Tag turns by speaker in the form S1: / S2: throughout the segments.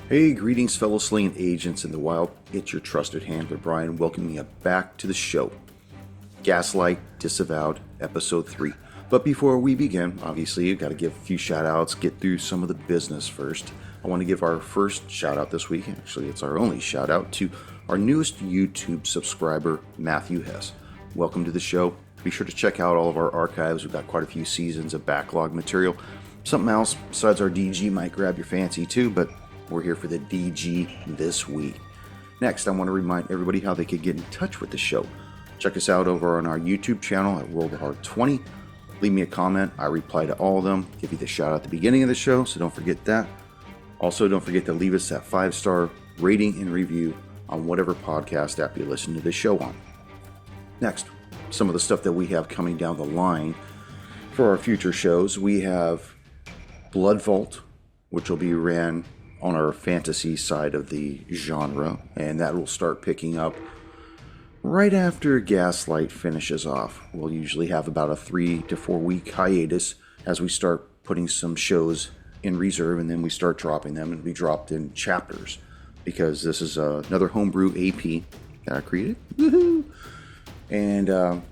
S1: Hey, greetings, fellow slaying agents in the wild. It's your trusted handler, Brian, welcoming you back to the show. Gaslight, Disavowed, Episode 3. But before we begin, obviously, you've got to give a few shout-outs, get through some of the business first. I want to give our first shout-out this week, actually, it's our only shout-out, to our newest YouTube subscriber, Matthew Hess. Welcome to the show. Be sure to check out all of our archives. We've got quite a few seasons of backlog material. Something else besides our DG might grab your fancy too, but we're here for the DG this week. Next, I want to remind everybody how they can get in touch with the show. Check us out over on our YouTube channel at RollTheHard20. Leave me a comment. I reply to all of them. Give you the shout out at the beginning of the show, so don't forget that. Also, don't forget to leave us that 5-star rating and review on whatever podcast app you listen to this show on. Next, some of the stuff that we have coming down the line for our future shows. We have Blood Vault, which will be ran on our fantasy side of the genre, and that will start picking up right after Gaslight finishes off. We'll usually have about a 3 to 4 week hiatus as we start putting some shows in reserve, and then we start dropping them and be dropped in chapters, because this is another homebrew AP that I created. Woohoo! And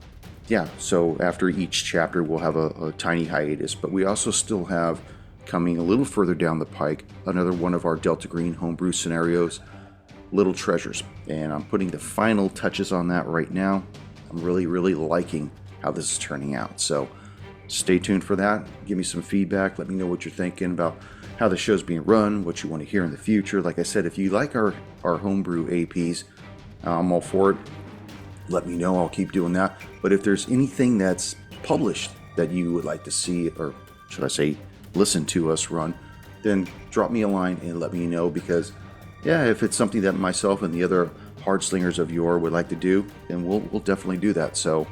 S1: so after each chapter we'll have a tiny hiatus, but we also still have, coming a little further down the pike, another one of our Delta Green homebrew scenarios, Little Treasures. And I'm putting the final touches on that right now. I'm really liking how this is turning out. So stay tuned for that. Give me some feedback. Let me know what you're thinking about how the show's being run, what you want to hear in the future. Like I said, if you like our homebrew APs, I'm all for it. Let me know. I'll keep doing that. But if there's anything that's published that you would like to see, or should I say listen to us run, then drop me a line and let me know, because if it's something that myself and the other hard slingers of yore would like to do, then we'll definitely do that. So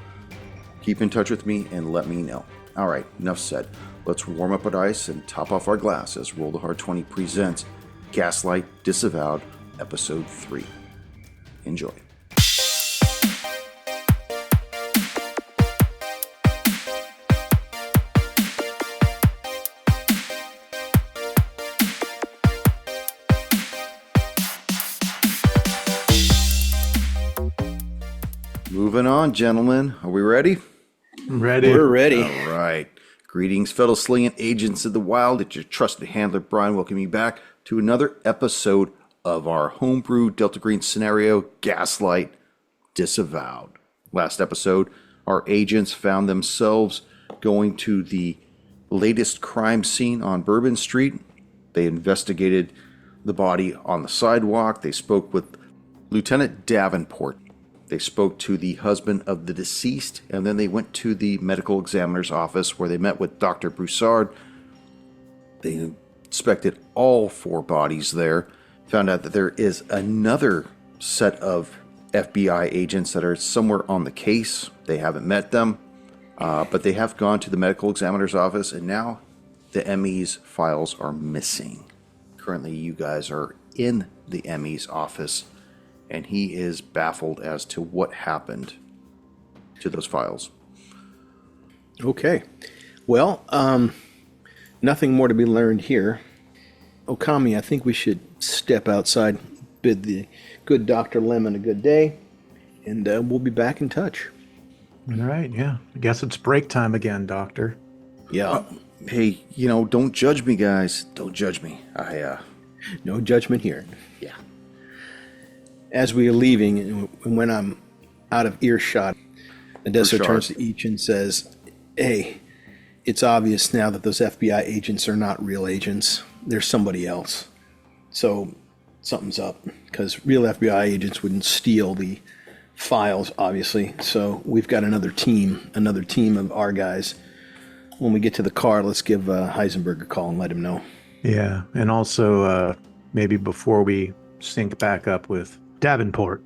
S1: keep in touch with me and let me know. All right, enough said. Let's warm up our ice and top off our glass as Roll the Hard 20 presents Gaslight Disavowed Episode 3. Enjoy. Moving on, gentlemen. Are we ready?
S2: Ready.
S3: We're ready.
S1: All right. Greetings, fellow slaying agents of the wild. It's your trusted handler, Brian, welcoming you back to another episode of our homebrew Delta Green scenario, Gaslight Disavowed. Last episode, our agents found themselves going to the latest crime scene on Bourbon Street. They investigated the body on the sidewalk. They spoke with Lieutenant Davenport. They spoke to the husband of the deceased, and then they went to the medical examiner's office where they met with Dr. Broussard. They inspected all 4 bodies there, found out that there is another set of FBI agents that are somewhere on the case. They haven't met them, but they have gone to the medical examiner's office, and now the ME's files are missing. Currently, you guys are in the ME's office, and he is baffled as to what happened to those files.
S3: Okay. Well, nothing more to be learned here. Okami, I think we should step outside, bid the good Dr. Lemon a good day, and we'll be back in touch.
S2: All right, yeah. I guess it's break time again, Doctor.
S3: Yeah.
S1: Hey, don't judge me, guys. Don't judge me.
S3: No judgment here.
S1: Yeah.
S3: As we are leaving, and when I'm out of earshot, Odessa turns to each and says, "Hey, it's obvious now that those FBI agents are not real agents. They're somebody else. So something's up, because real FBI agents wouldn't steal the files, obviously. So we've got another team of our guys. When we get to the car, let's give Heisenberg a call and let him know."
S2: Yeah, and also maybe before we sync back up with Davenport,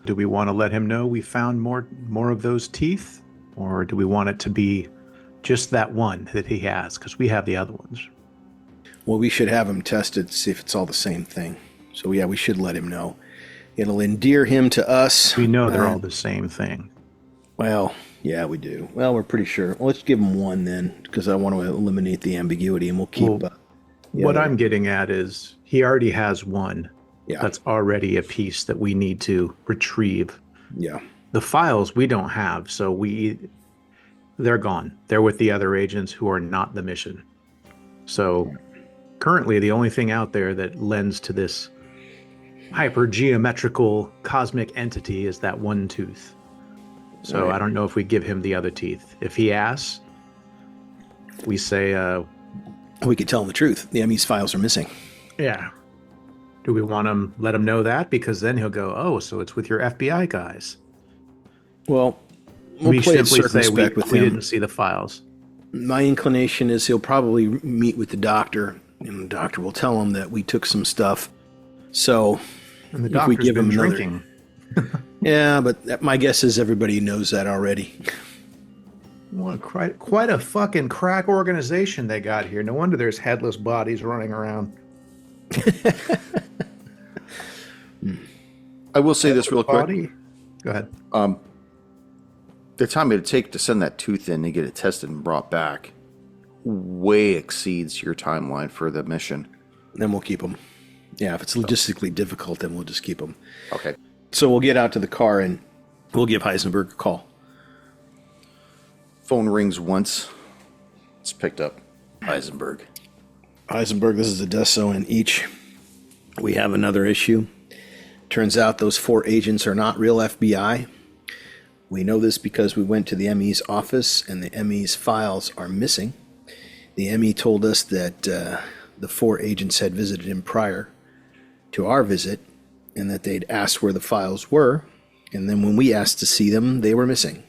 S2: do we want to let him know we found more of those teeth, or do we want it to be just that one that he has, because we have the other ones?
S3: Well, we should have him tested to see if it's all the same thing. So yeah, we should let him know. It'll endear him to us.
S2: We know they're all the same thing.
S3: Well, yeah, we do. Well, we're pretty sure. Well, let's give him one then, because I want to eliminate the ambiguity, and we'll keep...
S2: What I'm getting at is He already has one.
S3: Yeah.
S2: That's already a piece that we need to retrieve.
S3: Yeah.
S2: The files we don't have, so they're gone. They're with the other agents who are not the mission. So currently the only thing out there that lends to this hyper-geometrical cosmic entity is that one tooth. So I don't know if we give him the other teeth. If he asks, we say...
S3: we could tell him the truth. The ME's files are missing.
S2: Yeah. Do we want to let him know that? Because then he'll go, oh, so it's with your FBI guys.
S3: Well, we'll play it circumspect with him.
S2: We didn't see the files.
S3: My inclination is he'll probably meet with the doctor, and the doctor will tell him that we took some stuff. So
S2: and the
S3: if we
S2: doctor's
S3: give
S2: been
S3: him
S2: drinking.
S3: Yeah, but my guess is everybody knows that already.
S2: Well, quite a fucking crack organization they got here. No wonder there's headless bodies running around.
S1: I will say this real quick.
S2: Go ahead.
S1: The time it'd take to send that tooth in to get it tested and brought back way exceeds your timeline for the mission.
S3: Then we'll keep them. Yeah, if it's logistically difficult, then we'll just keep them.
S1: Okay.
S3: So we'll get out to the car and we'll give Heisenberg a call.
S1: Phone rings once. It's picked up. Heisenberg.
S3: Heisenberg, this is Adesso and each. We have another issue. Turns out those 4 agents are not real FBI. We know this because we went to the ME's office and the ME's files are missing. The ME told us that the 4 agents had visited him prior to our visit and that they'd asked where the files were. And then when we asked to see them, they were missing.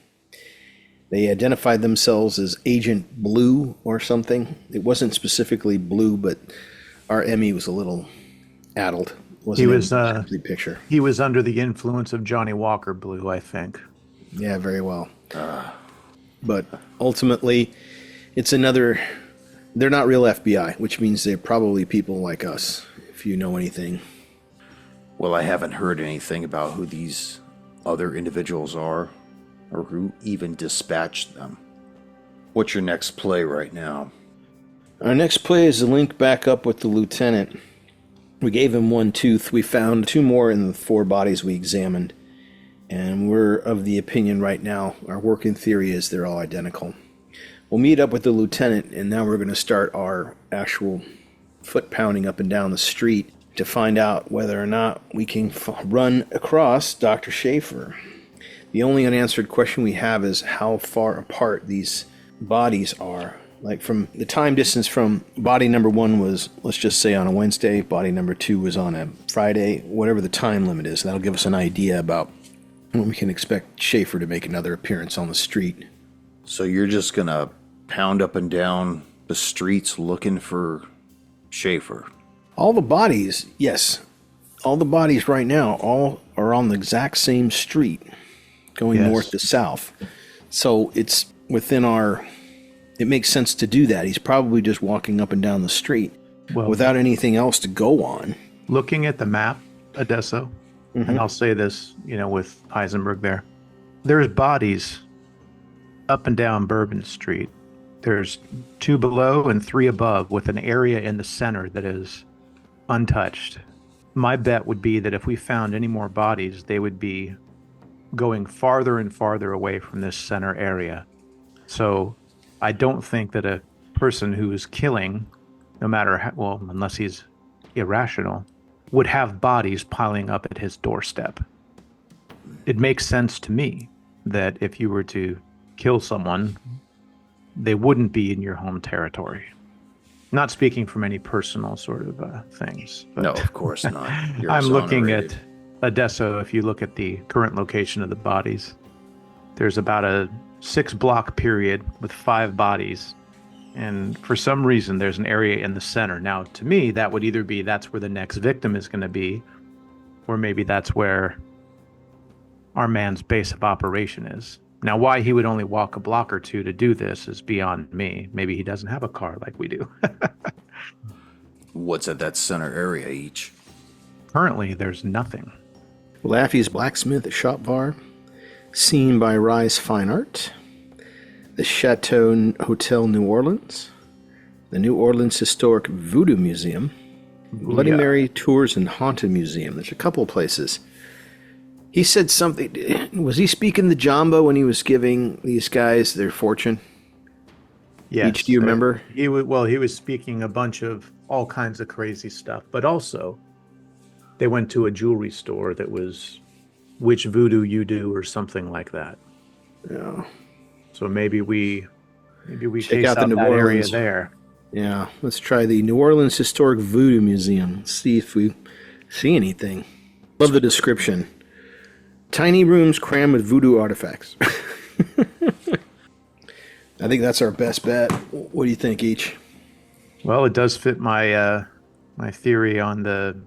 S3: They identified themselves as Agent Blue or something. It wasn't specifically blue, but our ME was a little addled.
S2: He was
S3: complete picture.
S2: He was under the influence of Johnny Walker Blue, I think.
S3: Yeah, very well. But ultimately, it's another... They're not real FBI, which means they're probably people like us, if you know anything.
S1: Well, I haven't heard anything about who these other individuals are or who even dispatched them. What's your next play right now?
S3: Our next play is to link back up with the lieutenant. We gave him one tooth. We found 2 more in the 4 bodies we examined. And we're of the opinion right now, our working theory is they're all identical. We'll meet up with the lieutenant, and now we're going to start our actual foot pounding up and down the street to find out whether or not we can run across Dr. Schaefer. The only unanswered question we have is how far apart these bodies are. Like from the time distance from body number 1 was, let's just say, on a Wednesday, body number 2 was on a Friday, whatever the time limit is. That'll give us an idea about when we can expect Schaefer to make another appearance on the street.
S1: So you're just going to pound up and down the streets looking for Schaefer?
S3: All the bodies, yes. All the bodies right now, all are on the exact same street, going north to south. So it's within our... It makes sense to do that. He's probably just walking up and down the street without anything else to go on.
S2: Looking at the map, Adesso, and I'll say this, with Heisenberg there's bodies up and down Bourbon Street. There's 2 below and 3 above with an area in the center that is untouched. My bet would be that if we found any more bodies, they would be going farther and farther away from this center area. So I don't think that a person who is killing, no matter how, unless he's irrational, would have bodies piling up at his doorstep. It makes sense to me that if you were to kill someone, they wouldn't be in your home territory. Not speaking from any personal sort of things.
S1: No, of course not.
S2: I'm looking at Adesso. If you look at the current location of the bodies, there's about a 6-block period with 5 bodies. And for some reason, there's an area in the center. Now, to me, that would either be that's where the next victim is going to be, or maybe that's where our man's base of operation is. Now, why he would only walk a block or 2 to do this is beyond me. Maybe he doesn't have a car like we do.
S1: What's at that center area each?
S2: Currently, there's nothing.
S3: Laffy's Blacksmith Shop Bar, Seen by Rise Fine Art, the Chateau Hotel New Orleans, the New Orleans Historic Voodoo Museum, Bloody Mary Tours and Haunted Museum. There's a couple of places. He said something. Was he speaking the Jamba when he was giving these guys their fortune?
S2: Yes.
S3: Do you remember?
S2: He was speaking a bunch of all kinds of crazy stuff, but also they went to a jewelry store that was which voodoo you do or something like that.
S3: Yeah.
S2: So maybe we
S3: check out the New Orleans
S2: area there.
S3: Yeah, let's try the New Orleans Historic Voodoo Museum. Let's see if we see anything. Love the description. Tiny rooms crammed with voodoo artifacts. I think that's our best bet. What do you think, each?
S2: Well, it does fit my my theory on the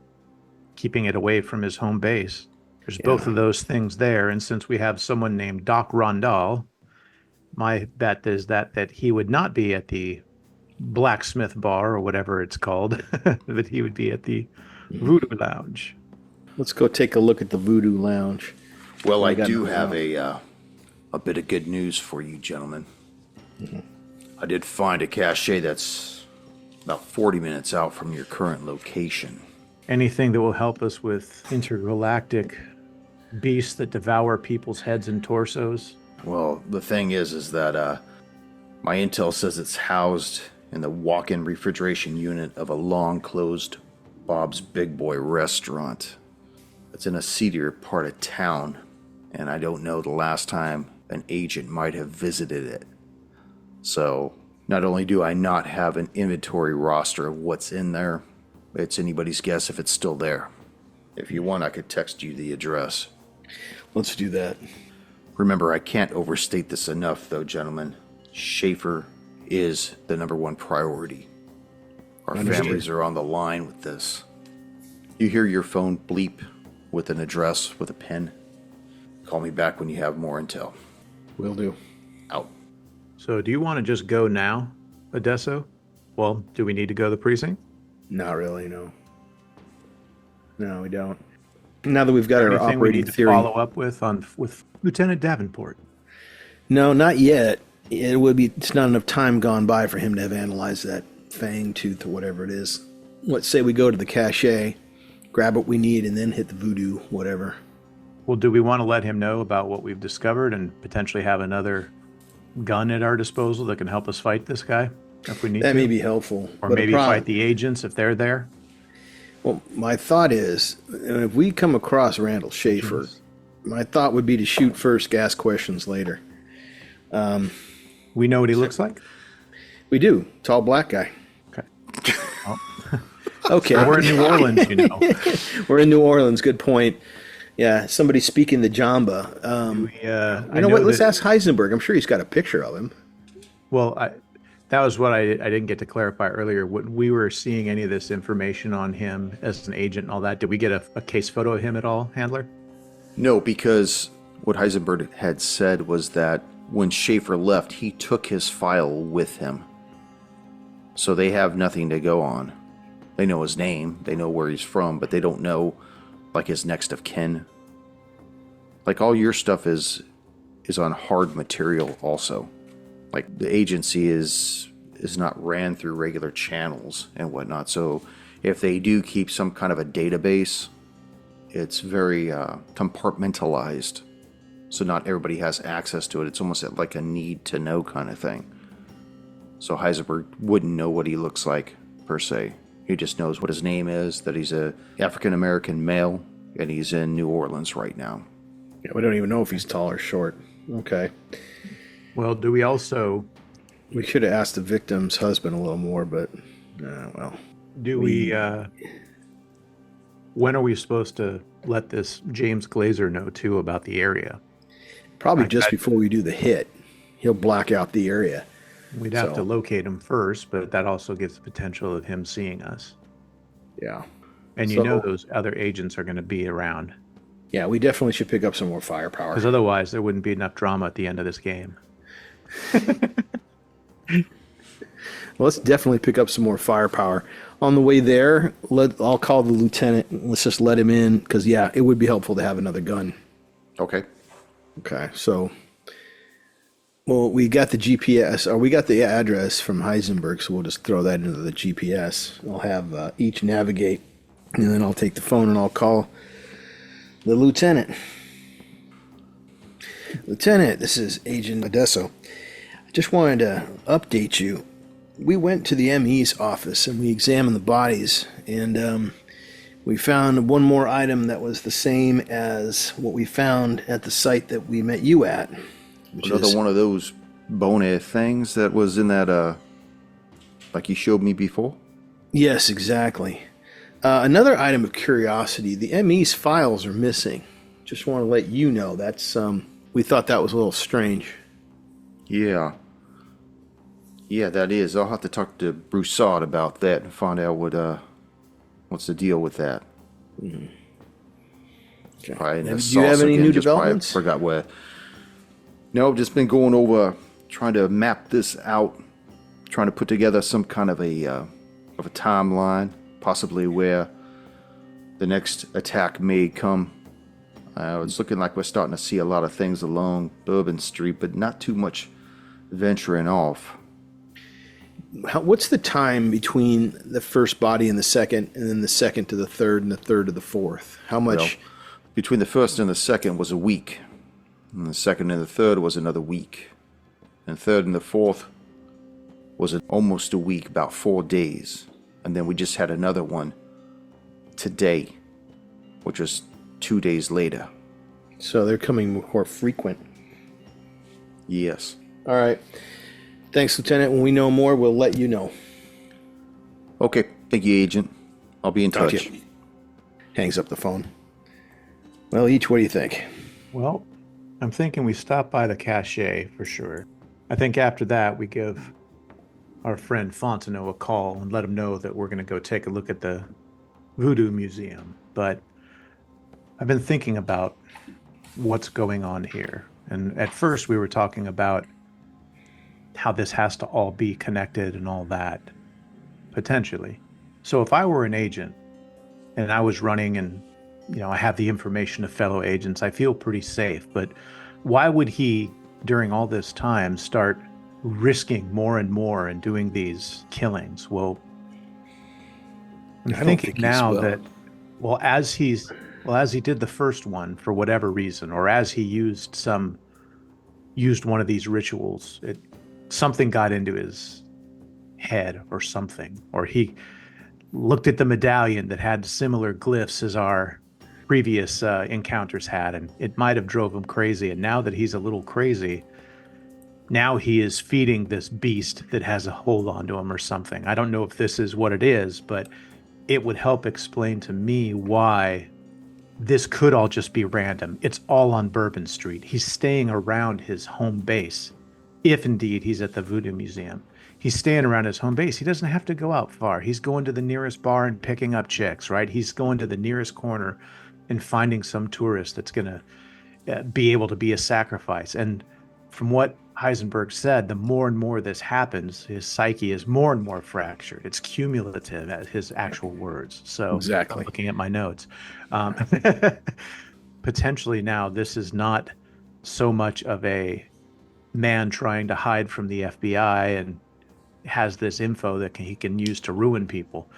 S2: keeping it away from his home base. There's both of those things there, and since we have someone named Doc Rondal, my bet is that he would not be at the blacksmith bar or whatever it's called, but he would be at the Voodoo Lounge.
S3: Let's go take a look at the Voodoo Lounge.
S1: Well, I do have a bit of good news for you, gentlemen.
S3: Mm-hmm.
S1: I did find a cache that's about 40 minutes out from your current location.
S2: Anything that will help us with intergalactic beasts that devour people's heads and torsos?
S1: Well, the thing is that my intel says it's housed in the walk-in refrigeration unit of a long-closed Bob's Big Boy restaurant. It's in a seedier part of town, and I don't know the last time an agent might have visited it. So, not only do I not have an inventory roster of what's in there, it's anybody's guess if it's still there. If you want, I could text you the address.
S3: Let's do that.
S1: Remember, I can't overstate this enough, though, gentlemen. Schaefer is the number one priority. Our families are on the line with this. You hear your phone bleep with an address with a pen? Call me back when you have more intel.
S3: Will do.
S1: Out.
S2: So do you want to just go now, Odesso? Well, do we need to go to the precinct?
S3: Not really, no. No, we don't. Now that we've got our
S2: Anything we
S3: operating
S2: need to
S3: theory.
S2: follow up with Lieutenant Davenport?
S3: No, not yet. It's not enough time gone by for him to have analyzed that fang tooth or whatever it is. Let's say we go to the cache, grab what we need, and then hit the voodoo, whatever.
S2: Well, do we want to let him know about what we've discovered and potentially have another gun at our disposal that can help us fight this guy if we need to?
S3: That may be helpful.
S2: Or maybe fight the agents if they're there?
S3: Well, my thought is, if we come across Randall Schaefer, my thought would be to shoot first, ask questions later.
S2: We know what he looks like?
S3: We do. Tall black guy.
S2: Okay. Well,
S3: Okay.
S2: we're in New Orleans, you know.
S3: We're in New Orleans. Good point. Yeah, somebody speaking the Jamba. You know what? Let's ask Heisenberg. I'm sure he's got a picture of him.
S2: Well, that was what I didn't get to clarify earlier. When we were seeing any of this information on him as an agent and all that, did we get a case photo of him at all, Handler?
S1: No, because what Heisenberg had said was that when Schaefer left, he took his file with him. So they have nothing to go on. They know his name, they know where he's from, but they don't know, like, his next of kin. Like, all your stuff is on hard material also. Like, the agency is not ran through regular channels and whatnot. So if they do keep some kind of a database, it's very compartmentalized. So not everybody has access to it. It's almost like a need to know kind of thing. So Heisenberg wouldn't know what he looks like, per se. He just knows what his name is, that he's a African-American male, and he's in New Orleans right now.
S3: Yeah, we don't even know if he's tall or short. Okay.
S2: Well, do we also...
S3: We should have asked the victim's husband a little more, but, well.
S2: Do we... when are we supposed to let this James Glazer know, too, about the area?
S3: Probably just before we do the hit. He'll black out the area.
S2: We'd have to locate him first, but that also gives the potential of him seeing us.
S3: Yeah.
S2: And you know those other agents are going to be around.
S3: Yeah, we definitely should pick up some more firepower.
S2: Because otherwise, there wouldn't be enough drama at the end of this game.
S3: Well, let's definitely pick up some more firepower. On the way there, I'll call the lieutenant. Let's just let him in, because, yeah, it would be helpful to have another gun.
S1: Okay.
S3: Okay, so Well, we got the GPS, or we got the address from Heisenberg, so we'll just throw that into the GPS. I'll have each navigate, and then I'll take the phone and I'll call the lieutenant. Lieutenant, this is Agent Adesso. I just wanted to update you. We went to the ME's office and we examined the bodies, and we found one more item that was the same as what we found at the site that we met you at.
S1: Another one of those bony things that was in that, like you showed me before?
S3: Yes, exactly. Another item of curiosity, the ME's files are missing. Just want to let you know that's, we thought that was a little strange.
S1: Yeah. Yeah, that is. I'll have to talk to Broussard about that and find out what's the deal with that.
S3: Mm-hmm. Okay.
S1: Probably in the
S3: Do you have
S1: sauce
S3: any
S1: again,
S3: new
S1: just probably
S3: developments?
S1: forgot where. No, just been going over, trying to map this out, trying to put together some kind of a timeline, possibly where the next attack may come. It's looking like we're starting to see a lot of things along Bourbon Street, but not too much venturing off.
S3: What's the time between the first body and the second, and then the second to the third, and the third to the fourth? How much?
S1: Well, between the first and the second was a week. And the second and the third was another week. And third and the fourth was almost a week, about 4 days. And then we just had another one today, which was 2 days later.
S3: So they're coming more frequent.
S1: Yes.
S3: All right. Thanks, Lieutenant. When we know more, we'll let you know.
S1: Okay. Thank you, Agent. I'll be in
S3: Talk to
S1: touch.
S3: you. Hangs up the phone. Well, Each, what do you think?
S2: Well, I'm thinking we stop by the cache for sure. I think after that, we give our friend Fontenot a call and let him know that we're going to go take a look at the Voodoo Museum. But I've been thinking about what's going on here. And at first, we were talking about how this has to all be connected and all that, potentially. So if I were an agent and I was running and I have the information of fellow agents, I feel pretty safe. But why would he, during all this time, start risking more and more and doing these killings? Well, I'm thinking now that, as he did the first one for whatever reason, or as he used one of these rituals, something got into his head or something, or he looked at the medallion that had similar glyphs as our previous encounters had, and it might have drove him crazy. And now that he's a little crazy, now he is feeding this beast that has a hold onto him or something. I don't know if this is what it is, but it would help explain to me why this could all just be random. It's all on Bourbon Street. He's staying around his home base. If indeed he's at the Voodoo Museum, he's staying around his home base. He doesn't have to go out far. He's going to the nearest bar and picking up chicks, right? He's going to the nearest corner and finding some tourist that's going to be able to be a sacrifice. And from what Heisenberg said, the more and more this happens, his psyche is more and more fractured. It's cumulative, at his actual words. So
S3: Exactly.
S2: I'm looking at my notes. Potentially now, this is not so much of a man trying to hide from the FBI and has this info that he can use to ruin people.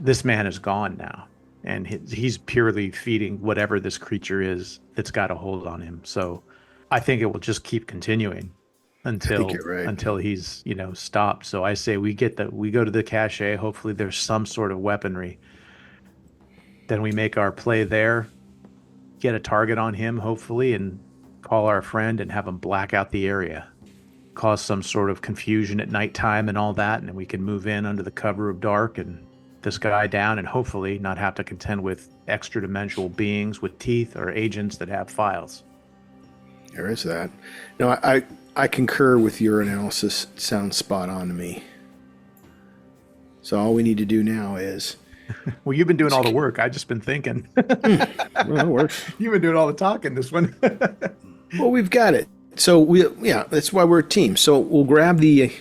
S2: This man is gone now, and he's purely feeding whatever this creature is that's got a hold on him. So I think it will just keep continuing until he's stopped. So I say we go to the cache. Hopefully there's some sort of weaponry. Then we make our play there, get a target on him, hopefully, and call our friend and have him black out the area, cause some sort of confusion at nighttime and all that, and then we can move in under the cover of dark and this guy down, and hopefully not have to contend with extra dimensional beings with teeth or agents that have files.
S3: There is that. No, I concur with your analysis. It sounds spot on to me. So all we need to do now is...
S2: Well, you've been doing all the work. I've just been thinking.
S3: Well, it works.
S2: You've been doing all the talking this one.
S3: Well, we've got it. So that's why we're a team. So we'll grab the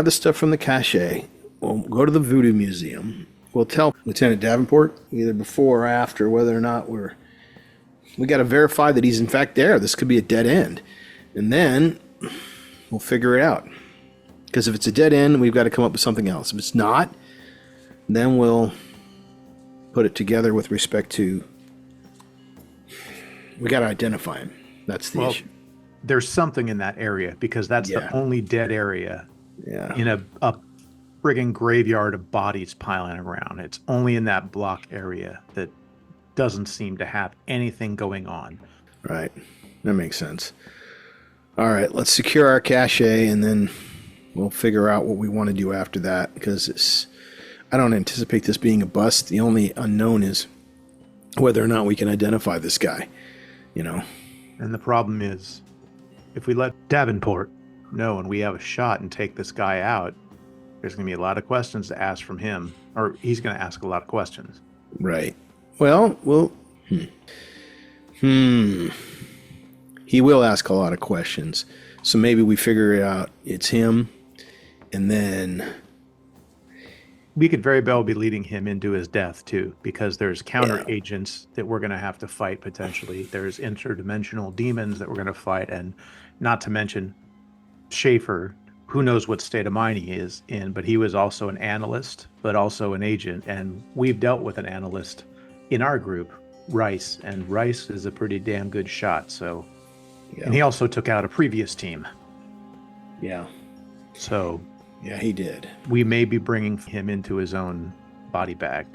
S3: stuff from the cache. We'll go to the Voodoo Museum. We'll tell Lieutenant Davenport either before or after whether or not we got to verify that he's in fact there. This could be a dead end. And then we'll figure it out. Because if it's a dead end, we've got to come up with something else. If it's not, then we'll put it together with respect to... We got to identify him. That's the issue.
S2: There's something in that area because that's the only dead area in a friggin' graveyard of bodies piling around. It's only in that block area that doesn't seem to have anything going on.
S3: Right. That makes sense. All right, let's secure our cache and then we'll figure out what we want to do after that because I don't anticipate this being a bust. The only unknown is whether or not we can identify this guy, you know.
S2: And the problem is, if we let Davenport know and we have a shot and take this guy out, there's going to be a lot of questions to ask from him, or he's going to ask a lot of questions.
S3: Right. Well, He will ask a lot of questions. So maybe we figure it out. It's him, and then...
S2: We could very well be leading him into his death, too, because there's counter agents that we're going to have to fight, potentially. There's interdimensional demons that we're going to fight, and not to mention Schaefer, who knows what state of mind he is in, but he was also an analyst, but also an agent, and we've dealt with an analyst in our group, Rice, and Rice is a pretty damn good shot, so... Yeah. And he also took out a previous team.
S3: Yeah.
S2: So...
S3: Yeah, he did.
S2: We may be bringing him into his own body bag.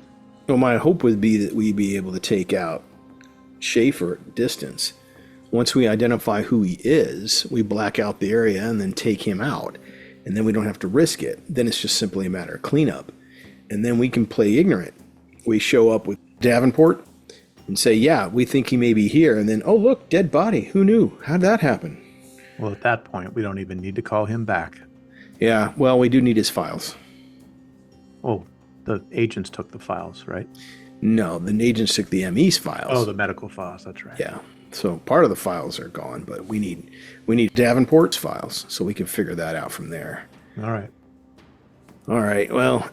S3: Well, my hope would be that we'd be able to take out Schaefer at distance. Once we identify who he is, we black out the area and then take him out. And then we don't have to risk it. Then it's just simply a matter of cleanup. And then we can play ignorant. We show up with Davenport and say, yeah, we think he may be here. And then, oh, look, dead body. Who knew? How'd that happen?
S2: Well, at that point, we don't even need to call him back.
S3: Yeah, well, we do need his files.
S2: Oh, the agents took the files, right?
S3: No, the agents took the ME's files.
S2: Oh, the medical files, that's right.
S3: Yeah, so part of the files are gone, but we need Davenport's files, so we can figure that out from there.
S2: All right.
S3: All right, well,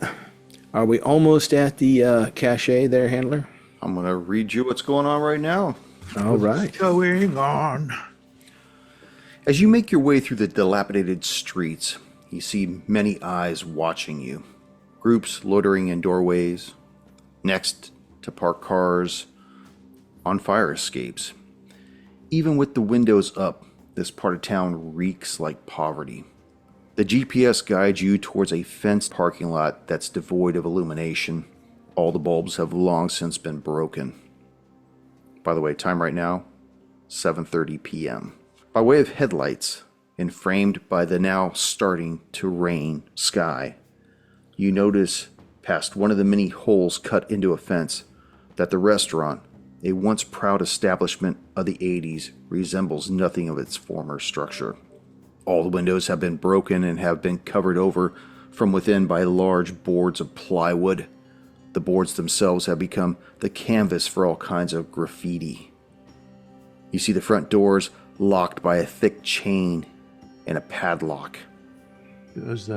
S3: are we almost at the cache there, Handler?
S1: I'm going to read you what's going on right now.
S3: All right.
S2: What's going on?
S1: As you make your way through the dilapidated streets, you see many eyes watching you. Groups loitering in doorways, next to parked cars, on fire escapes. Even with the windows up, this part of town reeks like poverty. The GPS guides you towards a fenced parking lot that's devoid of illumination. All the bulbs have long since been broken. By the way, time right now, 7:30 p.m. By way of headlights, and framed by the now starting to rain sky, you notice past one of the many holes cut into a fence that the restaurant, a once proud establishment of the 80s, resembles nothing of its former structure. All the windows have been broken and have been covered over from within by large boards of plywood. The boards themselves have become the canvas for all kinds of graffiti. You see the front doors locked by a thick chain and a padlock.
S2: Is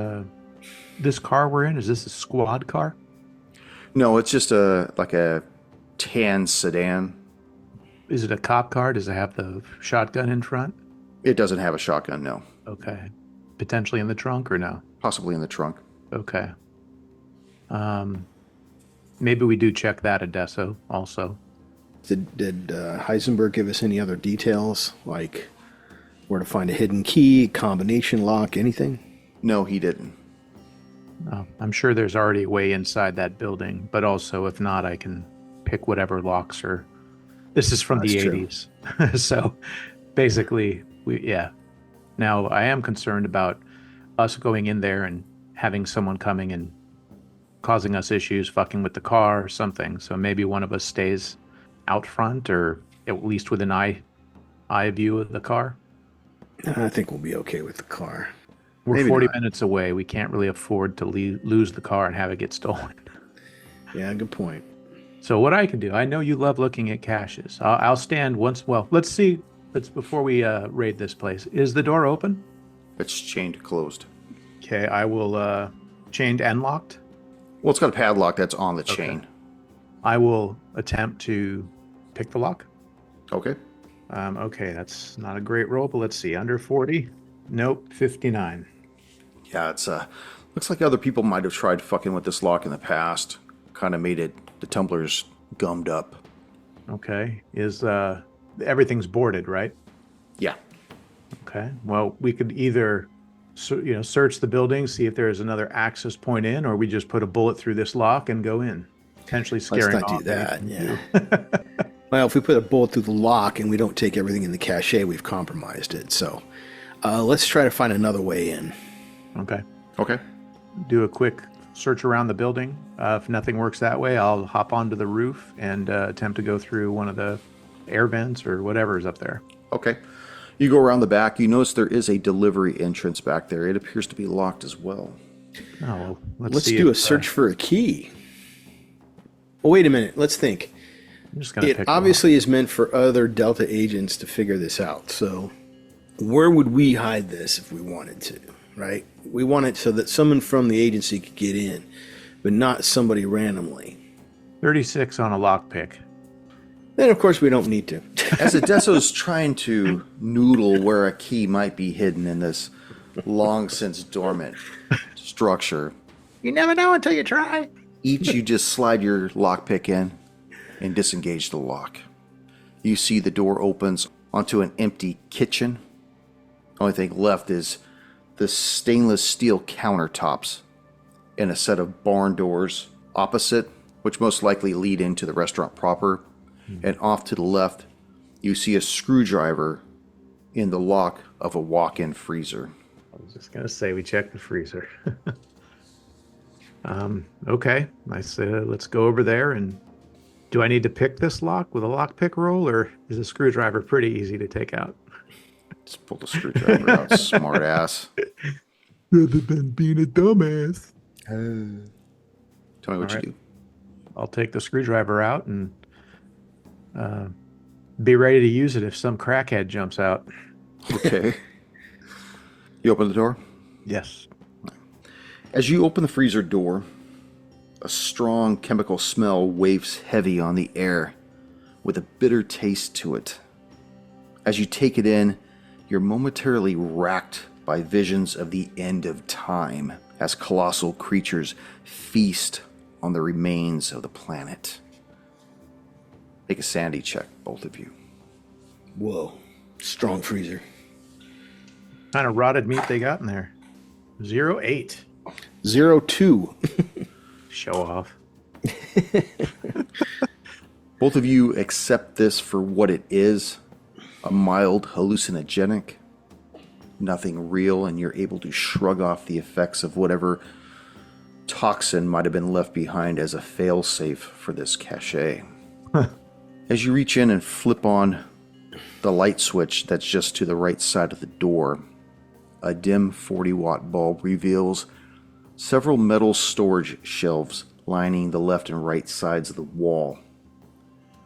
S2: this car we're in, is this a squad car?
S1: No, it's just a tan sedan.
S2: Is it a cop car? Does it have the shotgun in front?
S1: It doesn't have a shotgun, no.
S2: Okay. Potentially in the trunk or no?
S1: Possibly in the trunk.
S2: Okay. Maybe we do check that at Deso also.
S3: Did Heisenberg give us any other details, like where to find a hidden key, combination lock, anything?
S1: No, he didn't.
S2: I'm sure there's already a way inside that building, but also if not, I can pick whatever locks are. This is from the 80s. So basically, Now, I am concerned about us going in there and having someone coming and causing us issues, fucking with the car or something. So maybe one of us stays out front or at least within eye view of the car.
S3: I think we'll be okay with the car.
S2: We're
S3: Maybe
S2: 40
S3: not.
S2: minutes away. We can't really afford to lose the car and have it get stolen.
S3: Yeah, good point.
S2: So what I can do, I know you love looking at caches. I'll stand once. Well, let's see. Before we raid this place. Is the door open?
S1: It's chained closed.
S2: Okay, I will chained and locked.
S1: Well, it's got a padlock that's on the chain.
S2: I will attempt to pick the lock.
S1: Okay.
S2: Okay, that's not a great roll, but let's see. Under 40. Nope, 59.
S1: Yeah, it's looks like other people might have tried fucking with this lock in the past. Kind of made it, the tumblers gummed up.
S2: Okay. Is everything's boarded, right?
S1: Yeah.
S2: Okay. Well, we could either search the building, see if there's another access point in, or we just put a bullet through this lock and go in, potentially scaring
S3: Let's not
S2: off
S3: do that.
S2: anything
S3: Yeah. Well, if we put a bullet through the lock and we don't take everything in the cache, we've compromised it. So let's try to find another way in.
S2: Okay.
S1: Okay.
S2: Do a quick search around the building. If nothing works that way, I'll hop onto the roof and attempt to go through one of the air vents or whatever is up there.
S1: Okay. You go around the back. You notice there is a delivery entrance back there. It appears to be locked as well.
S2: Oh, well,
S3: Let's do a search for a key. Well, wait a minute. Let's think.
S2: I'm just gonna
S3: It
S2: pick
S3: obviously is meant for other Delta agents to figure this out. So where would we hide this if we wanted to, right? We want it so that someone from the agency could get in, but not somebody randomly.
S2: 36 on a lockpick.
S3: Then, of course, we don't need to.
S1: As Adesso's trying to noodle where a key might be hidden in this long since dormant structure,
S2: You never know until you try.
S1: each you just slide your lockpick in and disengage the lock. You see the door opens onto an empty kitchen. Only thing left is the stainless steel countertops and a set of barn doors opposite, which most likely lead into the restaurant proper. And off to the left, you see a screwdriver in the lock of a walk-in freezer.
S2: I was just going to say we checked the freezer. Okay. I said, let's go over there. And do I need to pick this lock with a lockpick roll, or is a screwdriver pretty easy to take out?
S1: Just pull the screwdriver out, smart ass.
S2: Rather than being a dumbass.
S1: Tell me what you do.
S2: I'll take the screwdriver out and be ready to use it if some crackhead jumps out.
S1: Okay. You open the door?
S2: Yes.
S1: As you open the freezer door, a strong chemical smell wafts heavy on the air with a bitter taste to it. As you take it in, you're momentarily racked by visions of the end of time as colossal creatures feast on the remains of the planet. Make a sanity check, both of you.
S3: Whoa. Strong freezer.
S2: Kind of rotted meat they got in there. 08.
S3: 02.
S2: Show off.
S1: Both of you accept this for what it is, a mild hallucinogenic, nothing real, and you're able to shrug off the effects of whatever toxin might have been left behind as a failsafe for this cache. As you reach in and flip on the light switch that's just to the right side of the door, a dim 40-watt bulb reveals several metal storage shelves lining the left and right sides of the wall.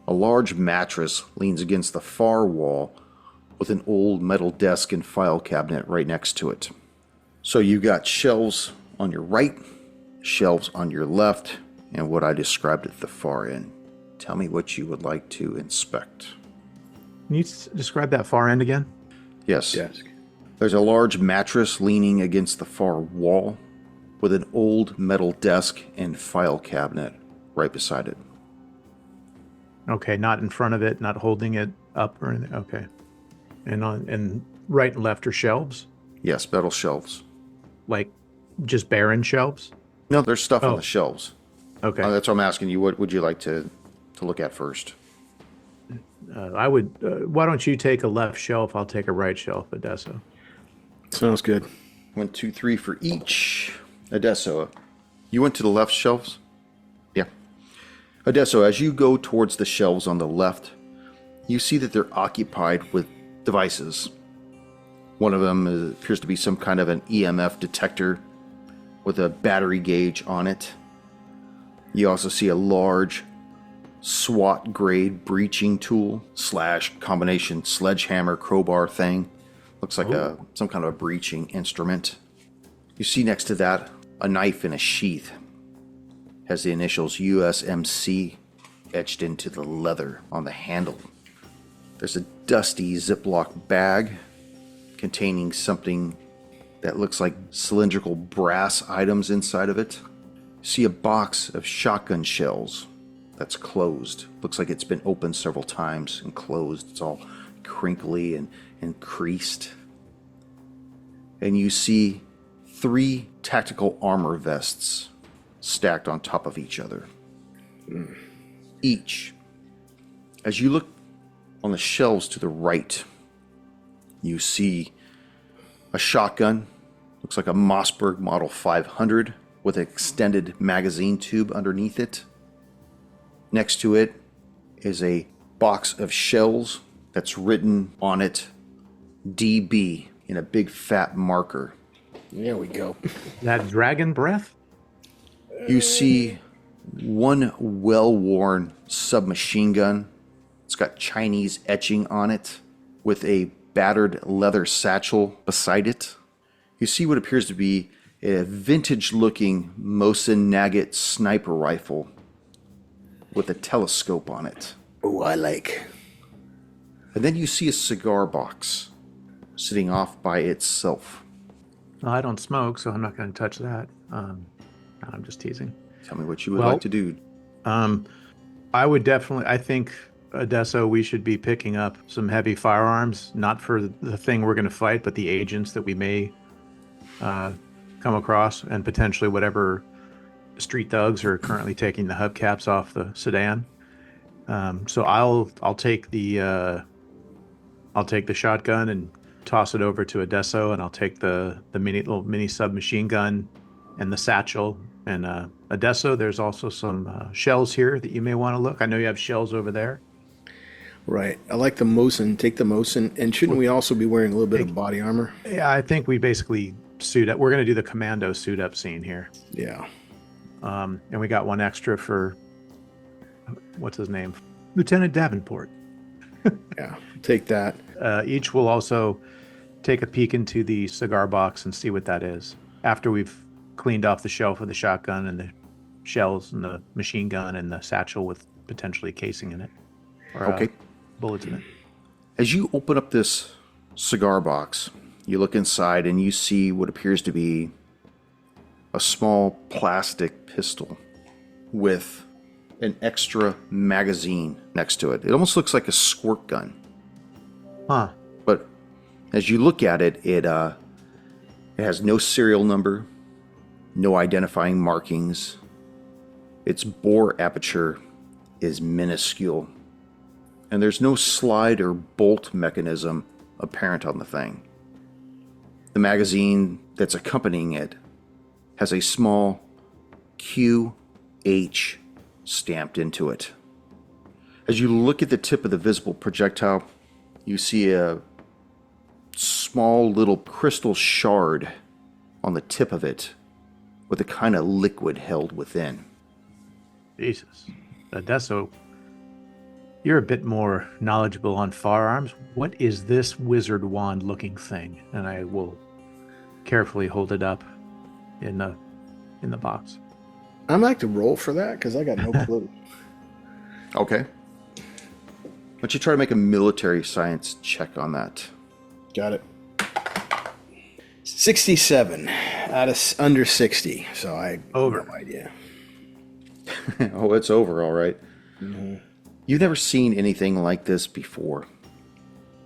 S1: A large mattress leans against the far wall with an old metal desk and file cabinet right next to it. So you've got shelves on your right, shelves on your left, and what I described at the far end. Tell me what you would like to inspect.
S2: Can you describe that far end again?
S1: Yes.
S3: Desk.
S1: There's a large mattress leaning against the far wall with an old metal desk and file cabinet right beside it.
S2: Okay, not in front of it, not holding it up or anything. Okay. And right and left are shelves?
S1: Yes, metal shelves.
S2: Like just barren shelves?
S1: No, there's stuff on
S2: Oh.
S1: the shelves.
S2: Okay.
S1: That's what I'm asking you. What would you like to look at first?
S2: I would. Why don't you take a left shelf? I'll take a right shelf, Adesso.
S3: Sounds good.
S1: 1, 2, 3 for each. Adesso, you went to the left shelves? Yeah. Adesso, as you go towards the shelves on the left, you see that they're occupied with devices. One of them appears to be some kind of an EMF detector with a battery gauge on it. You also see a large SWAT grade breaching tool / combination sledgehammer crowbar thing. Looks like some kind of a breaching instrument. You see next to that a knife in a sheath. Has the initials USMC etched into the leather on the handle. There's a dusty Ziploc bag containing something that looks like cylindrical brass items inside of it. You see a box of shotgun shells that's closed. Looks like it's been opened several times and closed. It's all crinkly and creased. And you see 3 tactical armor vests stacked on top of each other. Each. As you look on the shelves to the right, you see a shotgun. Looks like a Mossberg Model 500 with an extended magazine tube underneath it. Next to it is a box of shells that's written on it DB in a big fat marker.
S3: There we go.
S2: That dragon breath?
S1: You see one well-worn submachine gun. It's got Chinese etching on it with a battered leather satchel beside it. You see what appears to be a vintage-looking Mosin Nagant sniper rifle with a telescope on it.
S3: Oh, I like.
S1: And then you see a cigar box sitting off by itself.
S2: Well, I don't smoke, so I'm not going to touch that. I'm just teasing.
S1: Tell me what you would like to do.
S2: I would definitely, I think, Adesso, we should be picking up some heavy firearms, not for the thing we're going to fight, but the agents that we may come across, and potentially whatever street thugs are currently taking the hubcaps off the sedan. So I'll take the shotgun and toss it over to Adesso, and I'll take the little mini submachine gun and the satchel. And Adesso, there's also some shells here that you may want to look. I know you have shells over there.
S3: Right. I like the Mosin. Take the Mosin. And shouldn't we also be wearing a little bit of body armor?
S2: Yeah, I think we basically suit up. We're going to do the commando suit up scene here.
S3: Yeah.
S2: And we got one extra for, what's his name? Lieutenant Davenport.
S3: Yeah. Take that.
S2: Each will also take a peek into the cigar box and see what that is after we've cleaned off the shelf with the shotgun and the shells and the machine gun and the satchel with potentially casing in it. Or,
S1: Okay.
S2: Bullets in it.
S1: As you open up this cigar box, you look inside and you see what appears to be a small plastic pistol with an extra magazine next to it. It almost looks like a squirt gun.
S2: Huh.
S1: But as you look at it, it has no serial number, no identifying markings. Its bore aperture is minuscule, and there's no slide or bolt mechanism apparent on the thing. The magazine that's accompanying it has a small QH stamped into it. As you look at the tip of the visible projectile, you see a small little crystal shard on the tip of it with a kind of liquid held within.
S2: Jesus. Adesso, you're a bit more knowledgeable on firearms. What is this wizard wand looking thing? And I will carefully hold it up in the box.
S3: I'd like to roll for that because I got no clue.
S1: Okay. Why don't you try to make a military science check on that?
S3: Got it. 67 out of under 60. So I
S2: Over.
S3: have no idea.
S1: Oh, it's over, all right. Mm-hmm. You've never seen anything like this before,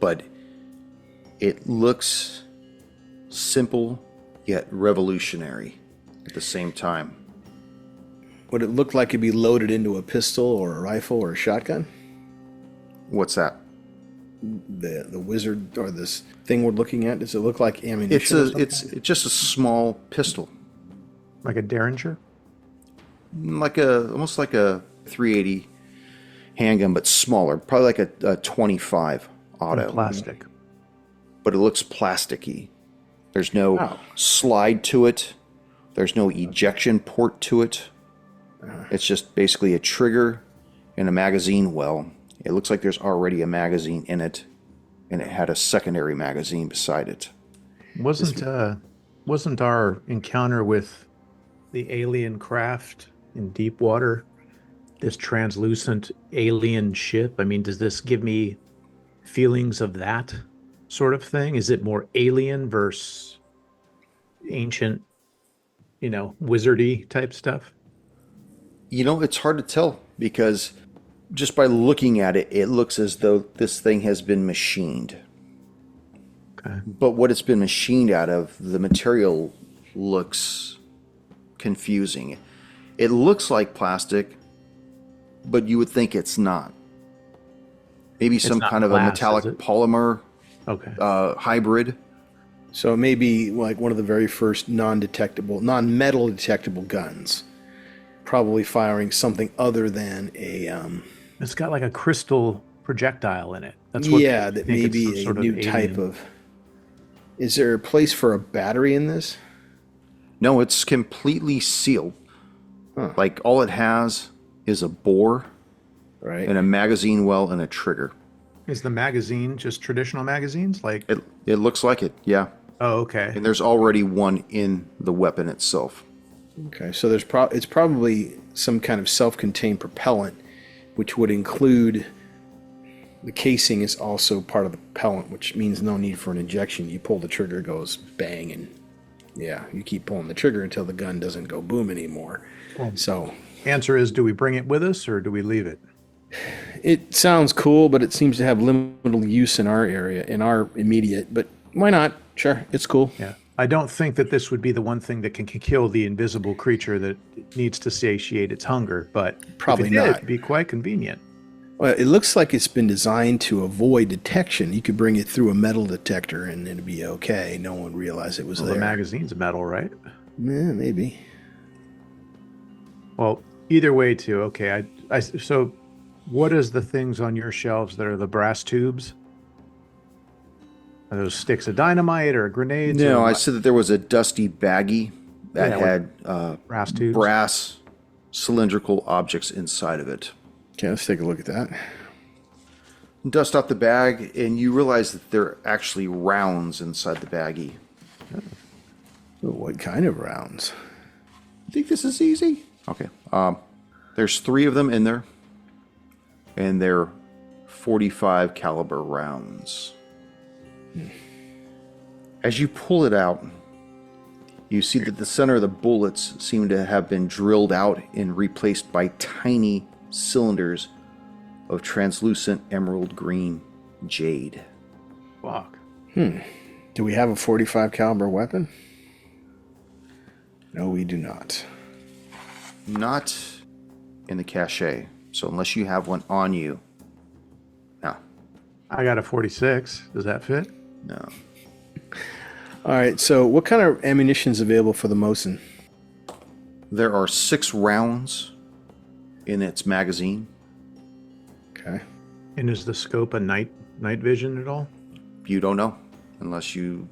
S1: but it looks simple yet revolutionary at the same time.
S3: Would it look like it'd be loaded into a pistol or a rifle or a shotgun?
S1: What's that?
S3: The wizard or this thing we're looking at, does it look like ammunition?
S1: It's just a small pistol,
S2: Like a Derringer?
S1: almost like a 380 handgun, but smaller, probably like a 25 auto.
S2: Plastic.
S1: But it looks plasticky. There's no slide to it. There's no ejection port to it. It's just basically a trigger and a magazine well. It looks like there's already a magazine in it, and it had a secondary magazine beside it.
S2: Wasn't our encounter with the alien craft in deep water this translucent alien ship? I mean, does this give me feelings of that sort of thing? Is it more alien versus ancient, wizardy type stuff?
S1: It's hard to tell because just by looking at it, it looks as though this thing has been machined.
S2: Okay.
S1: But what it's been machined out of, the material looks confusing. It looks like plastic, but you would think it's not. Maybe some kind of a metallic polymer hybrid.
S3: So it may be like one of the very first non-metal detectable guns. Probably firing something other than a...
S2: It's got like a crystal projectile in it.
S3: That may be a new type of... Is there a place for a battery in this?
S1: No, it's completely sealed. Huh. Like all it has is a bore,
S3: right,
S1: and a magazine well and a trigger.
S2: Is the magazine just traditional magazines? Like
S1: it looks like it, yeah.
S2: Oh, okay.
S1: And there's already one in the weapon itself.
S3: Okay, so it's probably some kind of self-contained propellant, which would include the casing is also part of the propellant, which means no need for an injection. You pull the trigger, it goes bang, and you keep pulling the trigger until the gun doesn't go boom anymore. So,
S2: answer is, do we bring it with us or do we leave it?
S3: It sounds cool, but it seems to have limited use in our area, in our immediate. But why not? Sure, it's cool.
S2: Yeah. I don't think that this would be the one thing that can kill the invisible creature that needs to satiate its hunger, but
S3: probably
S2: if it
S3: not.
S2: It'd be quite convenient.
S3: Well, it looks like it's been designed to avoid detection. You could bring it through a metal detector and it'd be okay. No one would realize it was there.
S2: The magazine's metal, right?
S3: Yeah, maybe.
S2: Well, either way, too. Okay. So what is the things on your shelves that are the brass tubes? Are those sticks of dynamite or grenades?
S1: No, I said that there was a dusty baggie that had
S2: brass tubes,
S1: brass cylindrical objects inside of it.
S3: Okay, let's take a look at that.
S1: Dust off the bag, and you realize that there are actually rounds inside the baggie.
S3: Oh, what kind of rounds?
S1: You think this is easy? Okay. There's 3 of them in there, and they're .45 caliber rounds. As you pull it out, you see that the center of the bullets seem to have been drilled out and replaced by tiny cylinders of translucent emerald green jade.
S2: Fuck.
S3: Do we have a .45 caliber weapon? No, we do not.
S1: Not in the cache. So unless you have one on you. No.
S2: I got a .46. Does that fit?
S1: No.
S3: All right, so what kind of ammunition is available for the Mosin?
S1: There are 6 rounds in its magazine.
S3: Okay.
S2: And is the scope a night vision at all?
S1: You don't know unless you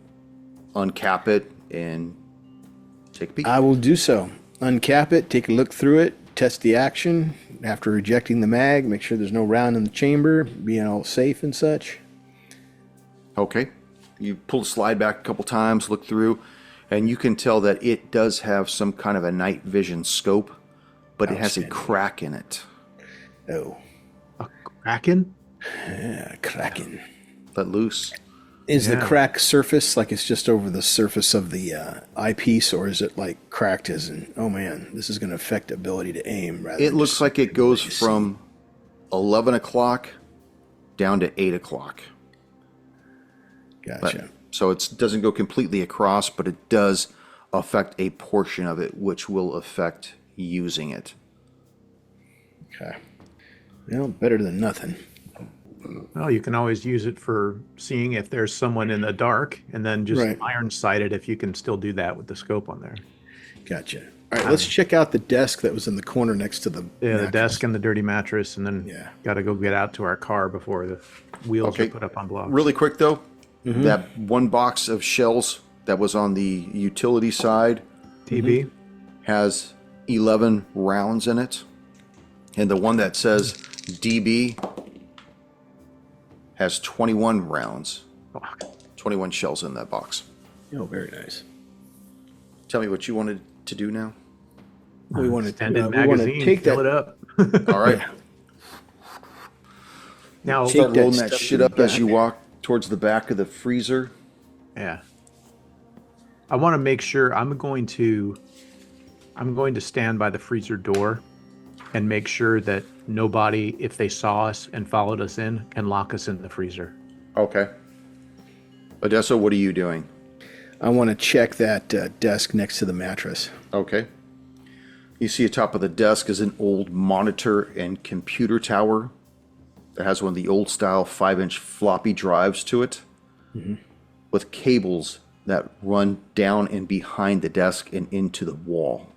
S1: uncap it and take a peek.
S3: I will do so. Uncap it, take a look through it, test the action. After ejecting the mag, make sure there's no round in the chamber, being all safe and such.
S1: Okay. You pull the slide back a couple times, look through, and you can tell that it does have some kind of a night vision scope, but it has a crack in it.
S3: Oh.
S2: A kraken?
S3: Yeah, kraken.
S1: Let loose.
S3: Is the crack surface like it's just over the surface of the eyepiece, or is it like cracked as in, oh man, this is going to affect ability to aim?
S1: It looks like it goes from 11 o'clock down to 8 o'clock.
S3: Gotcha.
S1: So it doesn't go completely across, but it does affect a portion of it, which will affect using it.
S3: Okay. Well, better than nothing.
S2: Well, you can always use it for seeing if there's someone in the dark, and then just iron sight it if you can still do that with the scope on there.
S3: Gotcha. All right, let's check out the desk that was in the corner next to the
S2: the desk and the dirty mattress, and then got to go get out to our car before the wheels are put up on blocks.
S1: Really quick, though, that one box of shells that was on the utility side
S2: TB
S1: has 11 rounds in it, and the one that says DB has 21 rounds.
S2: Fuck.
S1: 21 shells in that box.
S3: Oh, very nice.
S1: Tell me what you wanted to do now.
S3: We want to
S2: take
S3: that.
S2: fill it up.
S1: All right.
S2: Now
S1: Start rolling that shit up as you walk towards the back of the freezer.
S2: Yeah. I want to make sure I'm going to stand by the freezer door and make sure that nobody, if they saw us and followed us in, can lock us in the freezer.
S1: Okay. Odessa, what are you doing?
S3: I want to check that desk next to the mattress.
S1: Okay. You see atop of the desk is an old monitor and computer tower that has one of the old style 5-inch floppy drives to it, with cables that run down and behind the desk and into the wall.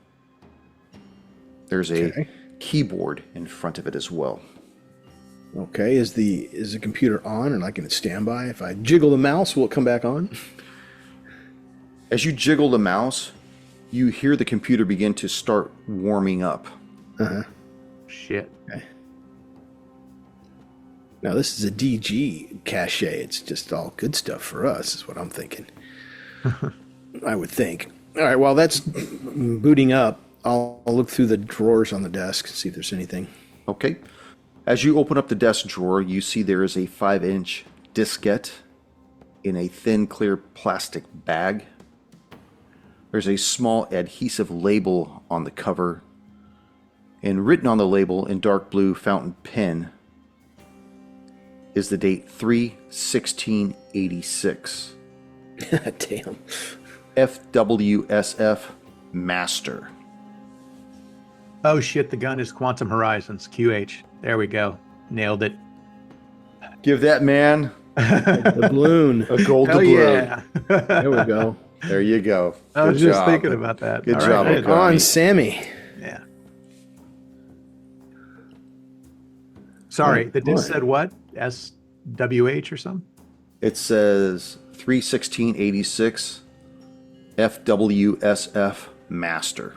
S1: There's a keyboard in front of it as well.
S3: Okay, is the computer on or like in standby? If I jiggle the mouse, will it come back on?
S1: As you jiggle the mouse, you hear the computer begin to start warming up.
S2: Shit.
S3: Okay. Now this is a DG cache. It's just all good stuff for us, is what I'm thinking. I would think. All right, while that's booting up, I'll look through the drawers on the desk, see if there's anything.
S1: Okay. As you open up the desk drawer, you see there is a 5-inch diskette in a thin, clear plastic bag. There's a small adhesive label on the cover, and written on the label in dark blue fountain pen is the date 3/16/86.
S3: Damn.
S1: FWSF Master.
S2: Oh shit, the gun is Quantum Horizons, QH. There we go. Nailed it.
S1: Give that man
S3: The balloon.
S1: a gold
S2: Hell
S1: doubloon.
S2: yeah.
S3: There we go.
S1: There you go.
S2: I was
S1: Good
S2: just
S1: job.
S2: thinking about that.
S1: Good
S2: All
S1: job,
S2: right.
S1: Okami.
S3: On Sammy.
S2: Yeah. Sorry, the disc said what? SWH or something?
S1: It says 3/16/86 FWSF Master.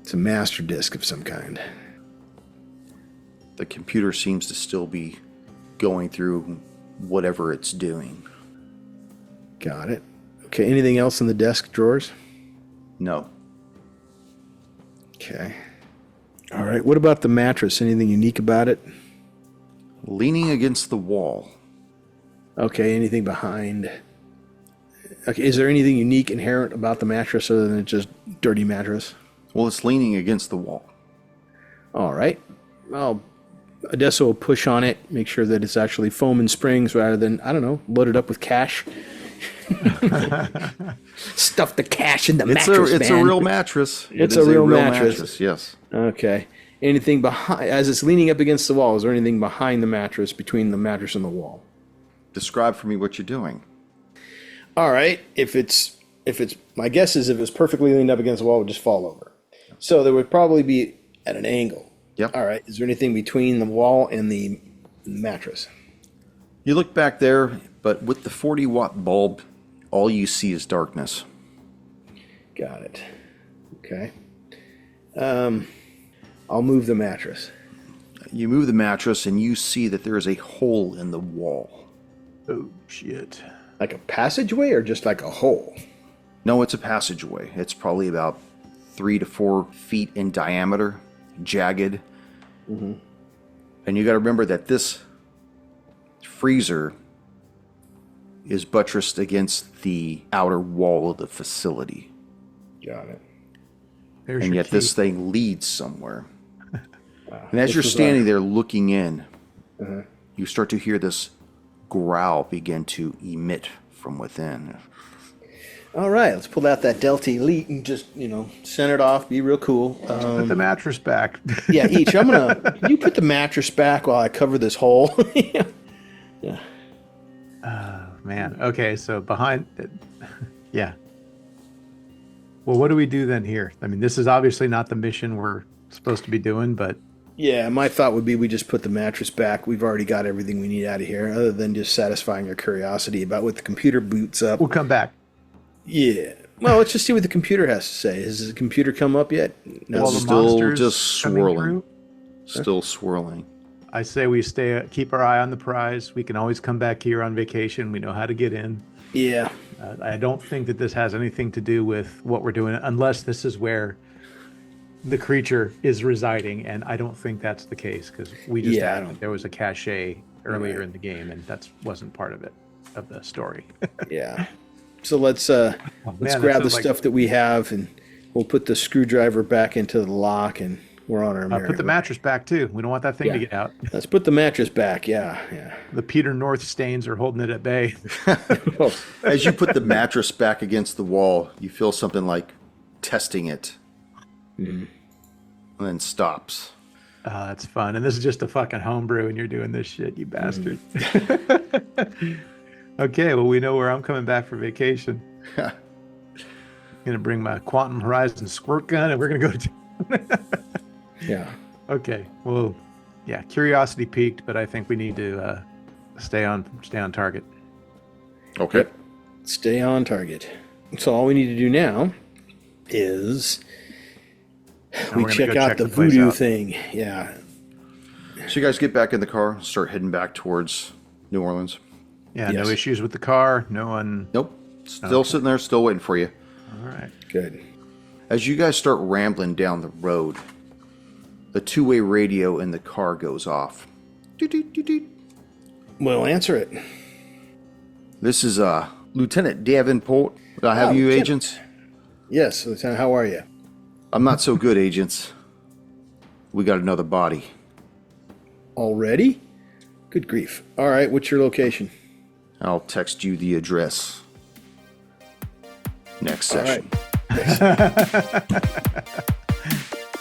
S3: It's a master disc of some kind.
S1: The computer seems to still be going through whatever it's doing.
S3: Got it. Okay, anything else in the desk drawers?
S1: No.
S3: Okay. All right, what about the mattress? Anything unique about it?
S1: Leaning against the wall.
S3: Okay, anything behind? Okay, is there anything unique inherent about the mattress other than it's just dirty mattress?
S1: Well, it's leaning against the wall.
S3: All right. Well, Odessa will push on it, make sure that it's actually foam and springs rather than, I don't know, load it up with cash. Stuff the cash in the mattress,
S1: It's a
S3: man.
S1: real mattress.
S3: It's
S1: It
S3: a
S1: is
S3: real mattress.
S1: Yes.
S3: Okay. Anything behind, as it's leaning up against the wall, is there anything behind the mattress, between the mattress and the wall?
S1: Describe for me what you're doing.
S3: All right. If it's, my guess is if it's perfectly leaned up against the wall, it would just fall over. So there would probably be at an angle.
S1: Yep.
S3: All right. Is there anything between the wall and the mattress?
S1: You look back there, but with the 40-watt bulb, all you see is darkness.
S3: Got it. Okay. I'll move the mattress.
S1: You move the mattress and you see that there is a hole in the wall.
S2: Oh shit.
S3: Like a passageway or just like a hole?
S1: No, it's a passageway. It's probably about 3 to 4 feet in diameter, jagged. And you got to remember that this freezer is buttressed against the outer wall of the facility.
S3: Got it.
S2: There's
S1: And
S2: your
S1: yet
S2: key.
S1: this thing leads somewhere.
S3: Wow.
S1: And as
S3: This
S1: you're
S3: was
S1: standing there looking in, you start to hear this growl begin to emit from within.
S3: All right, let's pull out that Delta Elite and just, center it off, be real cool.
S2: Put the mattress back.
S3: Yeah, each. Can you put the mattress back while I cover this hole? Yeah.
S2: Man. Okay, so behind yeah. Well, what do we do then here? I mean, this is obviously not the mission we're supposed to be doing, but
S3: Yeah, my thought would be we just put the mattress back. We've already got everything we need out of here, other than just satisfying our curiosity about what the computer boots up.
S2: we'll come back.
S3: Yeah. Well, let's just see what the computer has to say. Has the computer come up yet? No.
S2: While the
S1: Still
S2: monsters
S1: just
S2: coming
S1: swirling.
S2: through,
S1: Still swirling.
S2: I say we keep our eye on the prize. We can always come back here on vacation. We know how to get in.
S3: Yeah.
S2: I don't think that this has anything to do with what we're doing, unless this is where the creature is residing, and I don't think that's the case because we just
S3: Yeah, I
S2: added
S3: don't-
S2: that there was a cache earlier in the game, and that wasn't part of it. of the story.
S3: Yeah. So let's
S2: Man,
S3: grab the
S2: sounds like-
S3: stuff that we have, and we'll put the screwdriver back into the lock, and we're on our merry
S2: Put the
S3: way.
S2: mattress back too. We don't want that thing
S3: Yeah.
S2: to get out.
S3: Let's put the mattress back. Yeah.
S2: The Peter North stains are holding it at bay.
S1: As you put the mattress back against the wall, you feel something like testing it. And then stops.
S2: Oh, that's fun. And this is just a fucking homebrew, and you're doing this shit, you bastard. Okay, well, we know where I'm coming back for vacation. I'm going to bring my Quantum Horizon squirt gun, and we're going to go to...
S3: Yeah.
S2: Okay, well, yeah, curiosity peaked, but I think we need to stay on target.
S1: Okay.
S3: Yep. Stay on target. So all we need to do now is we check out the
S2: place
S3: voodoo
S2: out.
S3: thing. Yeah.
S1: So you guys get back in the car, start heading back towards New Orleans.
S2: Yeah,
S3: Yes.
S2: no issues with the car. No one.
S1: Nope. Still sitting there, still waiting for you.
S2: All right.
S3: Good.
S1: As you guys start rambling down the road, the two-way radio in the car goes off. Doot, doot, doot, doot.
S3: We'll answer it.
S1: This is Lieutenant Davenport. I have you,
S3: Lieutenant.
S1: agents?
S3: Yes, Lieutenant, how are you?
S1: I'm not so good, agents. We got another body.
S3: Already? Good grief. All right, what's your location?
S1: I'll text you the address. Next
S3: All
S1: session.
S3: right.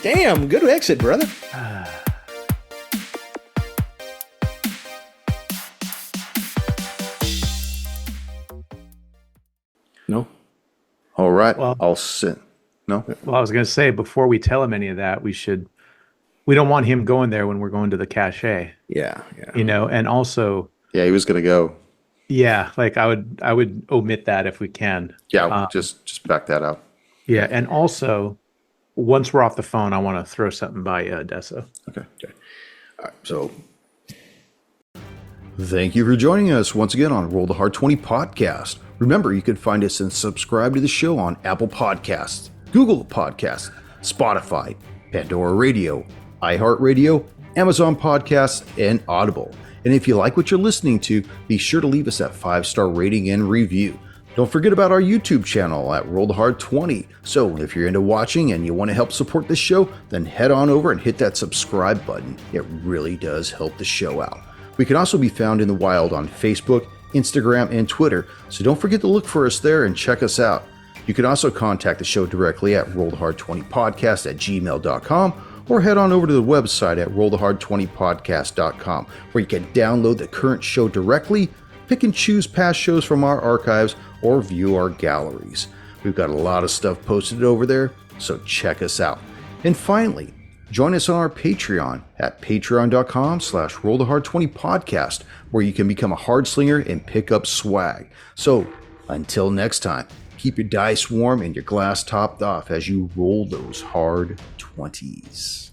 S3: Damn, good exit, brother. No?
S1: All right.
S2: Well-
S1: I'll send. No?
S2: Well, I was going to say, before we tell him any of that, we don't want him going there when we're going to the cache,
S3: Yeah.
S2: and also,
S1: Yeah, he was going to go.
S2: yeah, like I would omit that if we can.
S1: Yeah, just back that out.
S2: Yeah, and also, once we're off the phone, I want to throw something by Dessa.
S1: Okay. All right, so thank you for joining us once again on Roll the Hard 20 podcast. Remember, you can find us and subscribe to the show on Apple Podcasts, Google Podcasts, Spotify, Pandora Radio, iHeart Radio, Amazon Podcasts, and Audible. And if you like what you're listening to, be sure to leave us that 5-star rating and review. Don't forget about our YouTube channel at Roll the Hard 20. So if you're into watching and you want to help support this show, then head on over and hit that subscribe button. It really does help the show out. We can also be found in the wild on Facebook, Instagram, and Twitter, so don't forget to look for us there and check us out. You can also contact the show directly at rollthehard20podcast@gmail.com or head on over to the website at rollthehard20podcast.com, where you can download the current show directly, pick and choose past shows from our archives, or view our galleries. We've got a lot of stuff posted over there, so check us out. And finally, join us on our Patreon at patreon.com/rollthehard20podcast, where you can become a hard slinger and pick up swag. So until next time, keep your dice warm and your glass topped off as you roll those hard 20s.